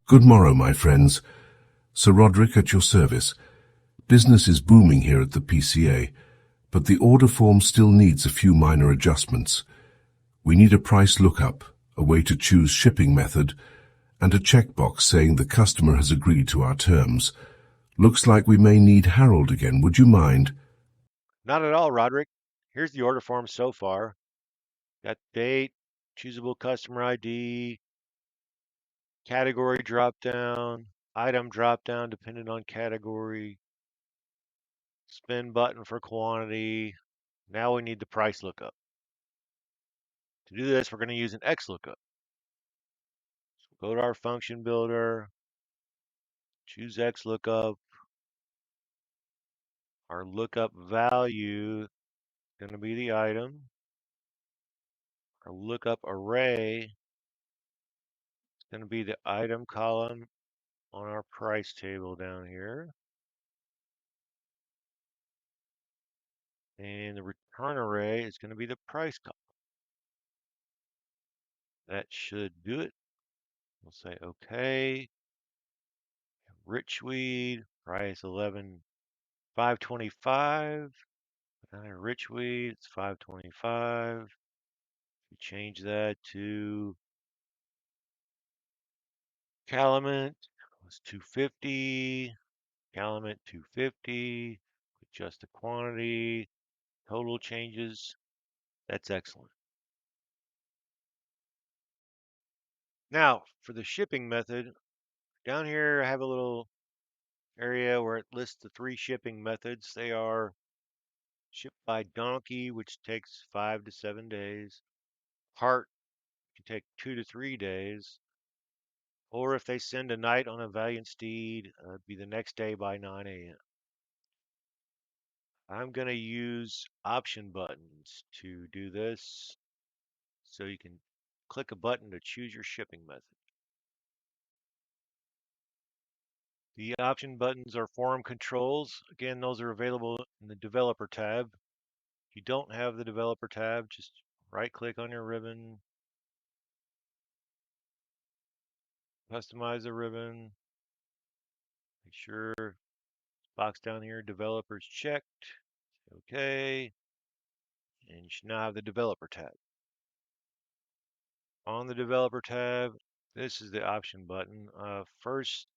Good morrow, my friends. Sir Roderick at your service. Business is booming here at the PCA, but the order form still needs a few minor adjustments. We need a price lookup, a way to choose shipping method, and a checkbox saying the customer has agreed to our terms. Looks like we may need Harold again. Would you mind? Not at all, Roderick. Here's the order form so far. Got date, choosable customer ID, category drop down, item drop down depending on category, spin button for quantity. Now we need the price lookup. To do this, we're going to use an X lookup. So go to our function builder, choose X lookup. Our lookup value is going to be the item. Our lookup array is going to be the item column on our price table down here. And the return array is going to be the price column. That should do it. We'll say OK. Rich weed, price 11,525. Rich weed, it's 525. We change that to Calumet, it's 250. Calumet 250. Adjust the quantity. Total changes. That's excellent. Now, for the shipping method, down here I have a little area where it lists the 3 shipping methods. They are shipped by donkey, which takes 5 to 7 days. Cart can take 2 to 3 days. Or if they send a knight on a valiant steed, it'd be the next day by 9 a.m. I'm going to use option buttons to do this. So you can click a button to choose your shipping method. The option buttons are form controls. Again, those are available in the developer tab. If you don't have the developer tab, just right click on your ribbon, customize the ribbon, make sure this box down here, developers checked, okay, and you should now have the developer tab. On the developer tab, this is the option button. First,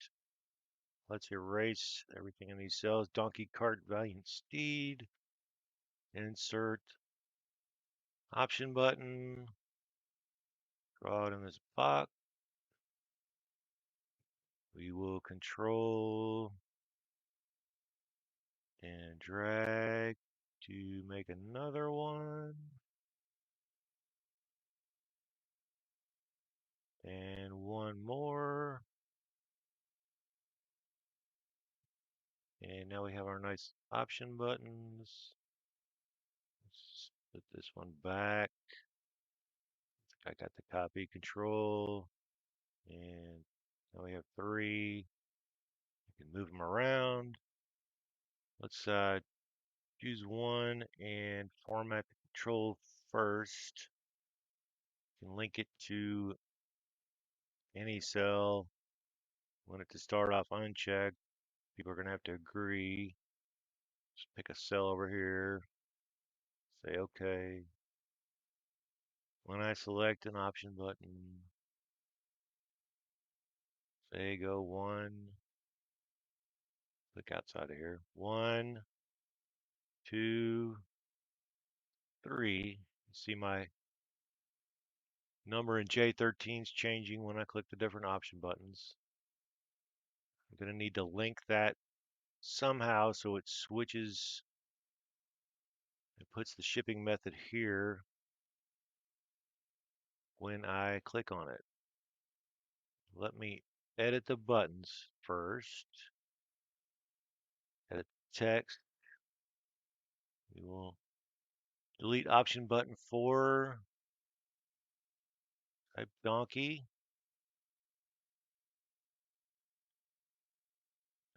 let's erase everything in these cells. Donkey cart valiant steed, insert option button, draw it in this box. We will control and drag to make another one. And one more. And now we have our nice option buttons. Let's put this one back. I got the copy control. And now we have 3. You can move them around. Let's choose one and format the control first. You can link it to any cell. Want it to start off unchecked. People are going to have to agree. Just pick a cell over here. Say OK. When I select an option button, say go 1. Click outside of here. 1, 2, 3. You see my number in J13 is changing when I click the different option buttons. I'm going to need to link that somehow so it switches. It puts the shipping method here when I click on it. Let me edit the buttons first. Edit text. We will delete option button 4. Type donkey.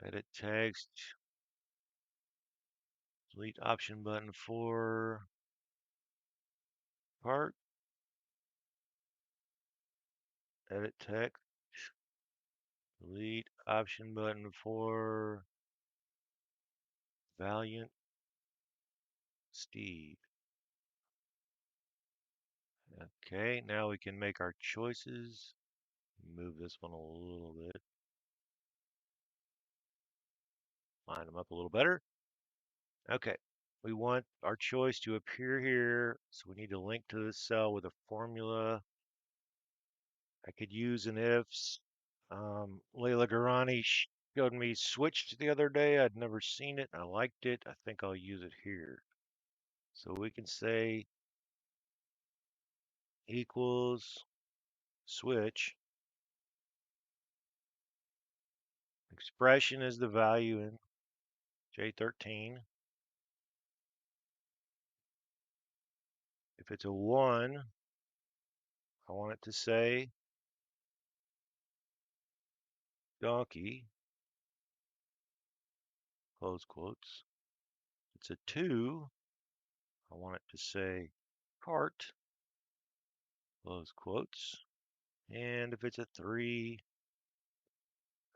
Edit text. Delete option button 4. Part. Edit text. Delete option button for Valiant Steed. Okay, now we can make our choices. Move this one a little bit. Line them up a little better. Okay, we want our choice to appear here, so we need to link to this cell with a formula. I could use an ifs. Leila Garani showed me switched the other day. I'd never seen it. I liked it. I think I'll use it here. So we can say equals switch. Expression is the value in J13. If it's a 1, I want it to say donkey, close quotes. If it's a 2, I want it to say cart, close quotes. And if it's a 3,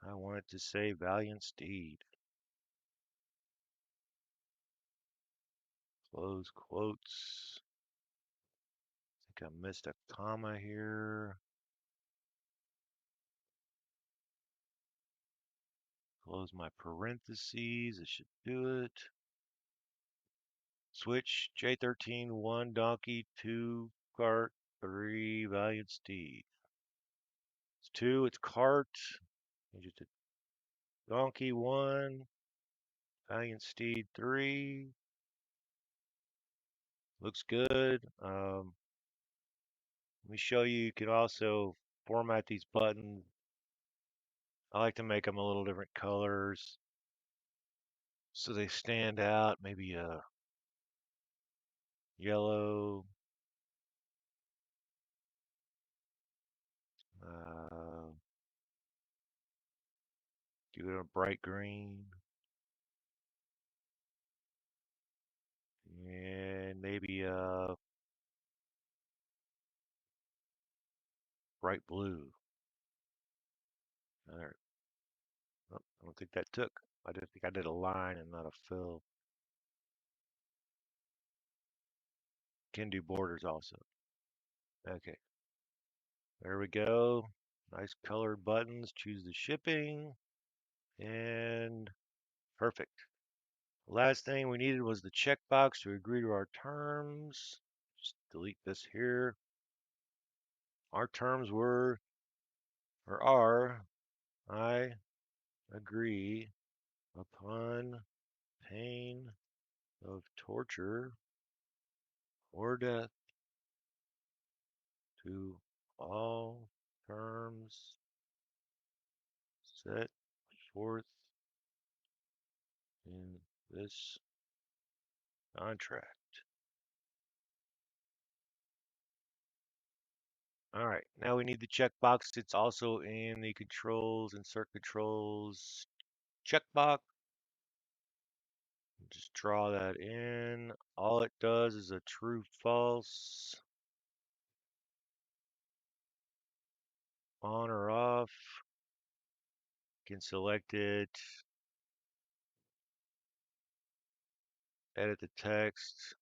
I want it to say valiant steed, close quotes. I think I missed a comma here. Close my parentheses. It should do it. Switch J13, 1 donkey, 2 cart, 3 valiant steed. It's 2, it's cart. Just a donkey, 1, valiant steed, 3. Looks good. Let me show you. You can also format these buttons. I like to make them a little different colors so they stand out. Maybe a yellow, do it a bright green, and maybe a bright blue. All right. Oh, I don't think that took. I didn't think I did a line and not a fill. Can do borders also. Okay. There we go. Nice colored buttons. Choose the shipping. And perfect. Last thing we needed was the checkbox to agree to our terms. Just delete this here. Our terms were, or are, I agree upon pain of torture or death to all terms set forth in this contract. All right, now we need the checkbox. It's also in the controls, insert controls checkbox. Just draw that in. All it does is a true false, on or off. You can select it, edit the text.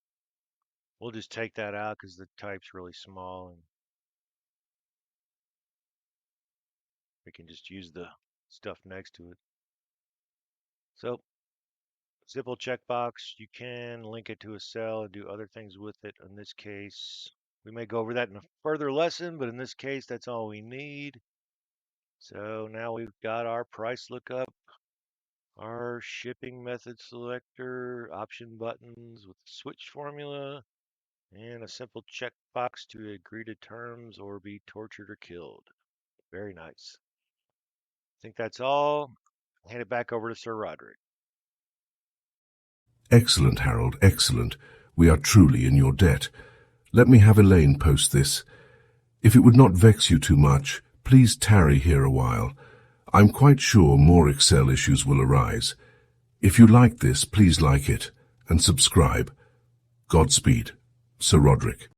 We'll just take that out because the type's really small and we can just use the stuff next to it. So, simple checkbox, you can link it to a cell and do other things with it. In this case, we may go over that in a further lesson, but in this case, that's all we need. So now we've got our price lookup, our shipping method selector, option buttons with switch formula, and a simple checkbox to agree to terms or be tortured or killed. Very nice. I think that's all. Hand it back over to Sir Roderick. Excellent, Harold, excellent. We are truly in your debt. Let me have Elaine post this. If it would not vex you too much, please tarry here a while. I'm quite sure more Excel issues will arise. If you like this, please like it and subscribe. Godspeed, Sir Roderick.